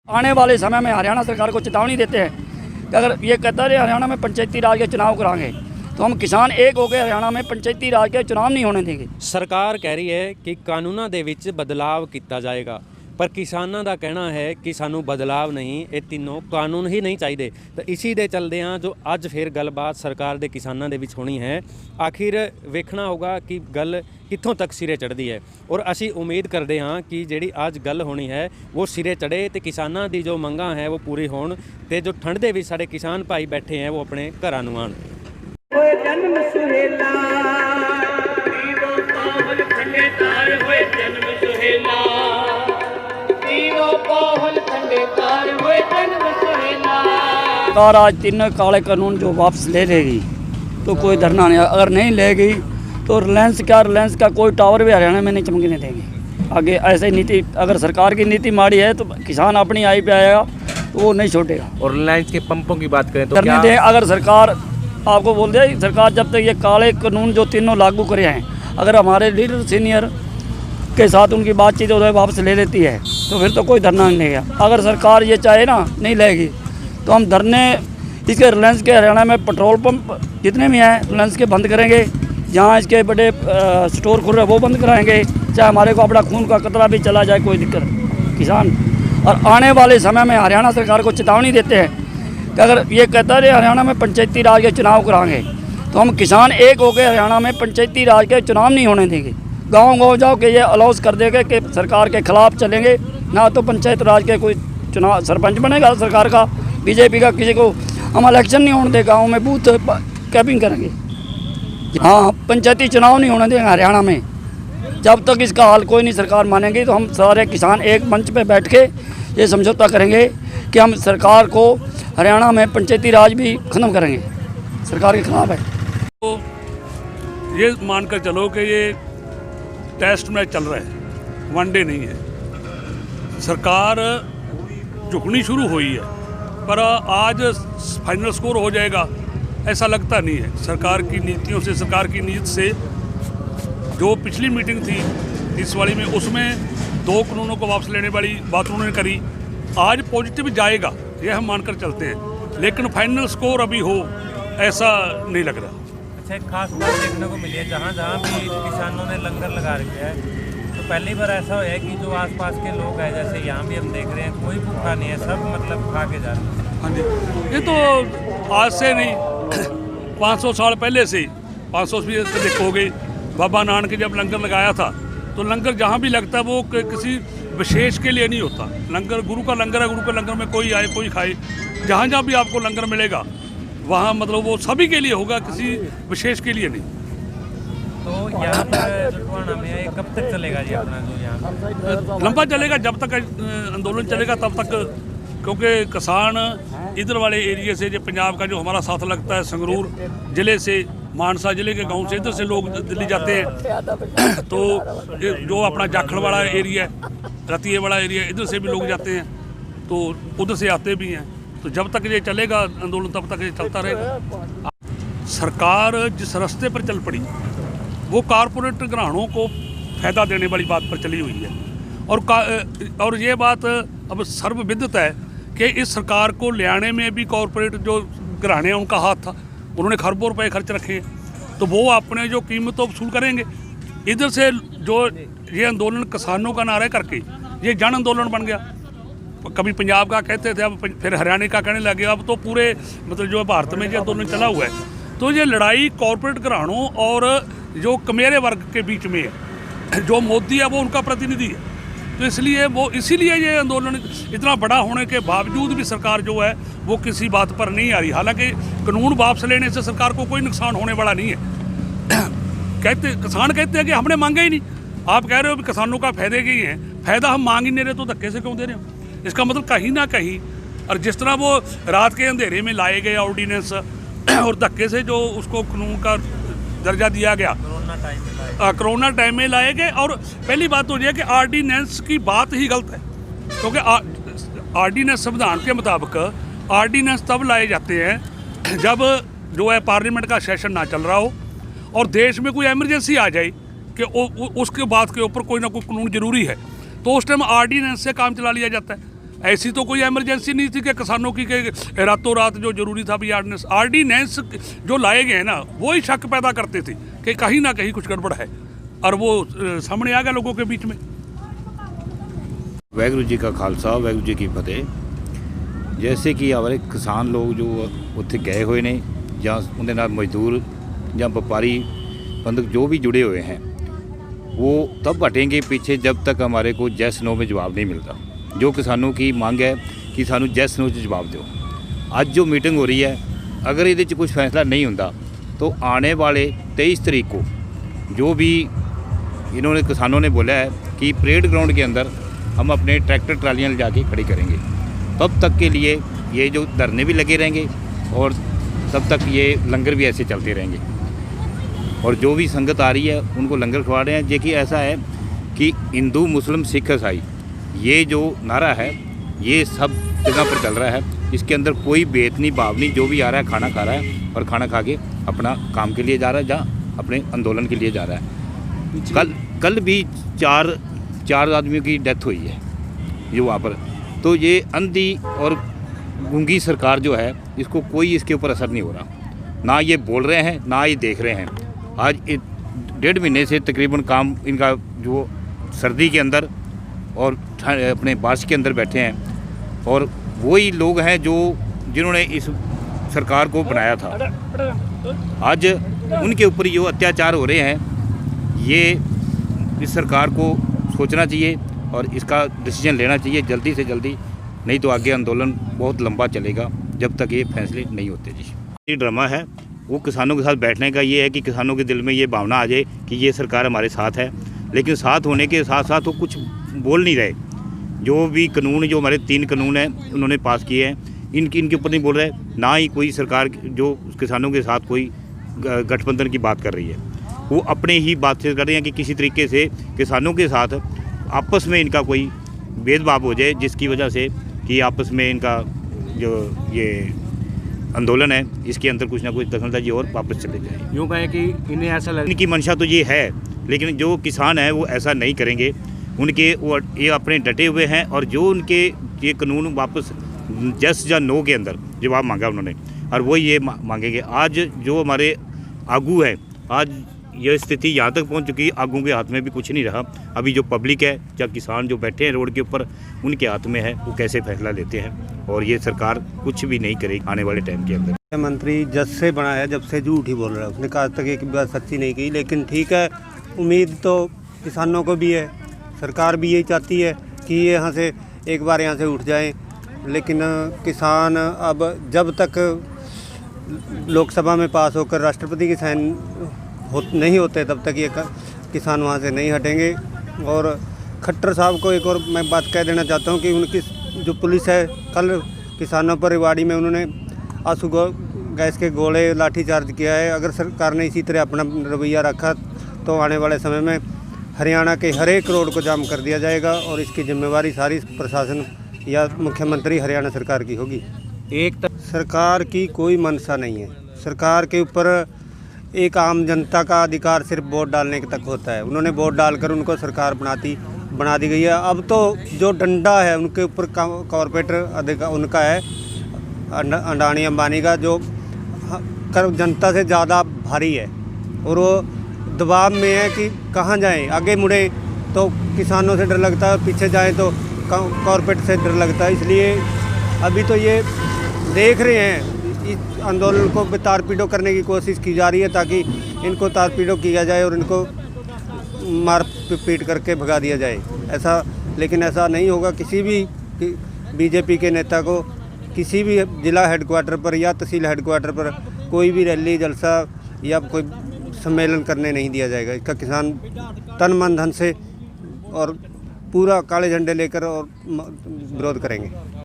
आने वाले समय में हरियाणा सरकार को चेतावनी देते हैं कि अगर ये कहता है हरियाणा में पंचायती राज के चुनाव कराएंगे तो हम किसान एक हो गए हरियाणा में पंचायती राज के चुनाव नहीं होने देंगे। सरकार कह रही है कि कानूनों ਦੇ ਵਿੱਚ ਬਦਲਾਵ ਕੀਤਾ ਜਾਏਗਾ पर किसानों का कहना है कि सानू बदलाव नहीं, ये तीनों कानून ही नहीं चाहिए। तो इसी दे चलदे हाँ जो अज फिर गलबात सरकार के किसानों के विच होनी है। आखिर वेखना होगा कि गल कित्थों तक सिरे चढ़ती है और असी उम्मीद करते हाँ कि जिहड़ी अज गल होनी है वो सिरे चढ़े तो किसानों की जो मंगां है वो पूरी होण ते जो ठंड दे विच साडे किसान भाई बैठे हैं वो अपने घरां नूं आण। सरकार आज तीनों काले कानून जो वापस ले लेगी तो कोई धरना नहीं, अगर नहीं लेगी तो रिलायंस का कोई टावर भी हरियाणा में नहीं चमकने देंगे। आगे ऐसे नीति अगर सरकार की नीति माड़ी है तो किसान अपनी आई पे आएगा तो वो नहीं छोड़ेगा। और रिलायंस के पंपों की बात करें तो करने दें। अगर सरकार आपको बोल दे सरकार जब तक ये काले कानून जो तीनों लागू करे हैं अगर हमारे लीडर सीनियर के साथ उनकी बातचीत उधर वापस ले लेती है तो फिर तो कोई धरना नहीं लेगा। अगर सरकार ये चाहे ना नहीं लेगी तो हम धरने इसके रिलायंस के हरियाणा में पेट्रोल पंप जितने भी हैं रिलायंस के बंद करेंगे, जहाँ इसके बड़े स्टोर खुल रहे वो बंद कराएंगे, चाहे हमारे को अपना खून का कतरा भी चला जाए कोई दिक्कत किसान। और आने वाले समय में हरियाणा सरकार को चेतावनी देते हैं कि अगर ये कहता है हरियाणा में पंचायती राज के चुनाव कराएंगे तो हम किसान एक हो गए हरियाणा में पंचायती राज के चुनाव नहीं होने देंगे। गाँव जाओ के ये अलाउंस कर देंगे कि सरकार के खिलाफ चलेंगे, ना तो पंचायत राज के कोई चुनाव सरपंच बनेगा सरकार का बीजेपी का किसी को हम इलेक्शन नहीं होने देंगे, गाँव में बूथ कैपिंग करेंगे। हाँ पंचायती चुनाव नहीं होने देंगे हरियाणा में। जब तक इसका हाल कोई नहीं सरकार मानेगी तो हम सारे किसान एक मंच पे बैठ के ये समझौता करेंगे कि हम सरकार को हरियाणा में पंचायती राज भी ख़त्म करेंगे, सरकार के खिलाफ है। तो ये मानकर चलो कि ये टेस्ट मैच चल रहा है, वनडे नहीं है। सरकार झुकनी शुरू हुई है पर आज फाइनल स्कोर हो जाएगा ऐसा लगता नहीं है। सरकार की नीतियों से, सरकार की नीति से जो पिछली मीटिंग थी इस वाली में उसमें 2 कानूनों को वापस लेने वाली बात उन्होंने करी, आज पॉजिटिव जाएगा यह हम मानकर चलते हैं, लेकिन फाइनल स्कोर अभी हो ऐसा नहीं लग रहा। अच्छा, एक खास बात देखने को मिली है जहाँ भी किसानों ने लंगर लगा रखा है तो पहली बार ऐसा हुआ है कि जो आसपास के लोग हैं जैसे यहाँ भी हम देख रहे हैं कोई भूखा नहीं है, सब मतलब खा के जा रहे हैं। हाँ जी, ये तो आज से नहीं 500 साल पहले से 500 से हो गई। बाबा नानक जब लंगर लगाया था तो लंगर जहाँ भी लगता है वो किसी विशेष के लिए नहीं होता। लंगर गुरु का लंगर है, गुरु के लंगर में कोई आए कोई खाए, जहाँ भी आपको लंगर मिलेगा वहाँ मतलब वो सभी के लिए होगा, किसी विशेष के लिए नहीं। तो यहाँ पर टुटवाना में ये कब तक चलेगा जी अपना जो यहाँ लंबा चलेगा जब तक आंदोलन चलेगा तब तक, क्योंकि किसान इधर वाले एरिया से जो पंजाब का जो हमारा साथ लगता है संगरूर ज़िले से, मानसा ज़िले के गांव से इधर से लोग दिल्ली जाते हैं तो जो अपना जाखड़ वाला एरिया है, रतिये वाला एरिया, इधर से भी लोग जाते हैं तो उधर से आते भी हैं। तो जब तक ये चलेगा आंदोलन तब तक ये चलता रहेगा। सरकार जिस रास्ते पर चल पड़ी वो कारपोरेट घरानों को फ़ायदा देने वाली बात पर चली हुई है और ये बात अब सर्वविदित है कि इस सरकार को ले आने में भी कॉरपोरेट जो घराने हैं उनका हाथ था। उन्होंने खरबों रुपए खर्च रखे हैं तो वो अपने जो कीमतों वसूल करेंगे। इधर से जो ये आंदोलन किसानों का नारा करके ये जन आंदोलन बन गया। कभी पंजाब का कहते थे, अब फिर हरियाणा का कहने लगे, अब तो पूरे मतलब जो भारत में जो आंदोलन चला हुआ है। तो ये लड़ाई कॉरपोरेट घरानों और जो कमेरे वर्ग के बीच में है। जो मोदी है वो उनका प्रतिनिधि है, तो इसीलिए ये आंदोलन इतना बड़ा होने के बावजूद भी सरकार जो है वो किसी बात पर नहीं आ रही। हालांकि कानून वापस लेने से सरकार को कोई नुकसान होने वाला नहीं है। किसान कहते हैं कि हमने मांगे ही नहीं। आप कह रहे हो कि किसानों का फायदे के ही हैं, फ़ायदा हम मांग ही नहीं रहे तो धक्के से क्यों दे रहे हो? इसका मतलब कहीं ना कहीं, और जिस तरह वो रात के अंधेरे में लाए गए ऑर्डिनेंस और धक्के से जो उसको कानून का दर्जा दिया गया कोरोना टाइम में लाए गए। और पहली बात तो यह कि ऑर्डिनेंस की बात ही गलत है, क्योंकि ऑर्डिनेंस संविधान के मुताबिक ऑर्डिनेंस तब लाए जाते हैं जब जो है पार्लियामेंट का सेशन ना चल रहा हो और देश में कोई इमरजेंसी आ जाए कि उसके बाद के ऊपर कोई ना कोई कानून जरूरी है, तो उस टाइम ऑर्डिनेंस से काम चला लिया जाता है। ऐसी तो कोई इमरजेंसी नहीं थी कि किसानों की कि रातों रात जो जरूरी था भी आर्डीनेंस जो लाए गए हैं ना, वो ही शक पैदा करते थे कि कहीं ना कहीं कुछ गड़बड़ है, और वो सामने आ गया लोगों के बीच में। वाहगुरू जी का खालसा वाहगुरू जी की फतेह। जैसे कि हमारे किसान लोग जो उत्थे गए हुए ने ਜਾਂ उनके नाल मजदूर या व्यापारी बंधक जो भी जुड़े हुए हैं, वो तब हटेंगे पीछे जब तक हमारे को जैस नो में जवाब नहीं मिलता। जो किसानों की मांग है कि सानू जैस नो जवाब दो। आज जो मीटिंग हो रही है, अगर ये कुछ फैसला नहीं होता तो आने वाले 23 तारीख को जो भी इन्होंने किसानों ने बोला है कि परेड ग्राउंड के अंदर हम अपने ट्रैक्टर ट्रालियाँ ले जाके खड़ी करेंगे। तब तक के लिए ये जो धरने भी लगे रहेंगे और तब तक ये लंगर भी ऐसे चलते रहेंगे, और जो भी संगत आ रही है उनको लंगर खवा रहे हैं। देखिए ऐसा है कि हिंदू मुस्लिम सिख ईसाई ये जो नारा है ये सब जगह पर चल रहा है। इसके अंदर कोई भेद नहीं भाव नहीं, जो भी आ रहा है खाना खा रहा है और खाना खा के अपना काम के लिए जा रहा है या अपने आंदोलन के लिए जा रहा है। कल भी चार आदमियों की डेथ हुई है ये वहाँ पर। तो ये अंधी और गूंगी सरकार जो है, इसको कोई इसके ऊपर असर नहीं हो रहा। ना ये बोल रहे हैं ना ये देख रहे हैं। आज 1.5 महीने से तकरीबन काम इनका जो सर्दी के अंदर और अपने बारिश के अंदर बैठे हैं, और वही लोग हैं जो जिन्होंने इस सरकार को बनाया था। आज उनके ऊपर जो अत्याचार हो रहे हैं, ये इस सरकार को सोचना चाहिए और इसका डिसीजन लेना चाहिए जल्दी से जल्दी, नहीं तो आगे आंदोलन बहुत लंबा चलेगा जब तक ये फैसले नहीं होते। जी, ये ड्रामा है वो किसानों के साथ बैठने का, ये है कि किसानों के दिल में ये भावना आ जाए कि ये सरकार हमारे साथ है, लेकिन साथ होने के साथ साथ वो कुछ बोल नहीं रहे। जो भी कानून, जो हमारे 3 कानून हैं उन्होंने पास किए हैं, इनके ऊपर नहीं बोल रहे। ना ही कोई सरकार जो किसानों के साथ कोई गठबंधन की बात कर रही है, वो अपने ही बात से कर रहे हैं कि किसी तरीके से किसानों के साथ आपस में इनका कोई भेदभाव हो जाए, जिसकी वजह से कि आपस में इनका जो ये आंदोलन है इसके अंदर कुछ ना कुछ दखलंदाजी और वापस चले जाए। यूँ कहें कि इन्हें ऐसा लग इनकी मंशा तो ये है, लेकिन जो किसान हैं वो ऐसा नहीं करेंगे। उनके वो ये अपने डटे हुए हैं, और जो उनके ये कानून वापस जस या नो के अंदर जवाब मांगा उन्होंने, और वो ये मांगेंगे। आज जो हमारे आगू है, आज यह स्थिति यहाँ तक पहुँच चुकी है, आगू के हाथ में भी कुछ नहीं रहा। अभी जो पब्लिक है या किसान जो बैठे हैं रोड के ऊपर, उनके हाथ में है वो कैसे फैसला लेते हैं, और ये सरकार कुछ भी नहीं करेगी आने वाले टाइम के अंदर। मुख्यमंत्री जब से बना है, जब से झूठ ही बोल रहा है। उसने कहा तक एक बात सच्ची नहीं की, लेकिन ठीक है, उम्मीद तो किसानों को भी है, सरकार भी यही चाहती है कि ये यहाँ से एक बार यहाँ से उठ जाए। लेकिन किसान अब जब तक लोकसभा में पास होकर राष्ट्रपति के साइन नहीं होते तब तक ये किसान वहाँ से नहीं हटेंगे। और खट्टर साहब को एक और मैं बात कह देना चाहता हूँ कि उनकी जो पुलिस है, कल किसानों पर रेवाड़ी में उन्होंने आंसू गैस के गोले लाठीचार्ज किया है। अगर सरकार ने इसी तरह अपना रवैया रखा तो आने वाले समय में हरियाणा के हर एक रोड को जाम कर दिया जाएगा, और इसकी जिम्मेवारी सारी प्रशासन या मुख्यमंत्री हरियाणा सरकार की होगी। सरकार की कोई मंशा नहीं है। सरकार के ऊपर एक आम जनता का अधिकार सिर्फ वोट डालने तक होता है। उन्होंने वोट डालकर उनको सरकार बना दी गई है। अब तो जो डंडा है उनके ऊपर कॉरपोरेट अधिकार उनका है, अडानी अंबानी का, जो जनता से ज़्यादा भारी है, और वो दबाव में है कि कहाँ जाएं। आगे मुड़े तो किसानों से डर लगता है, पीछे जाएं तो कॉरपोरेट से डर लगता है। इसलिए अभी तो ये देख रहे हैं, इस आंदोलन को तारपीड़ो करने की कोशिश की जा रही है ताकि इनको तारपीड़ो किया जाए और इनको मार पीट करके भगा दिया जाए। लेकिन ऐसा नहीं होगा। किसी भी बीजेपी के नेता को किसी भी जिला हेडक्वार्टर पर या तहसील हेडक्वार्टर पर कोई भी रैली जलसा या कोई सम्मेलन करने नहीं दिया जाएगा। इसका किसान तन मन धन से और पूरा काले झंडे लेकर और विरोध करेंगे।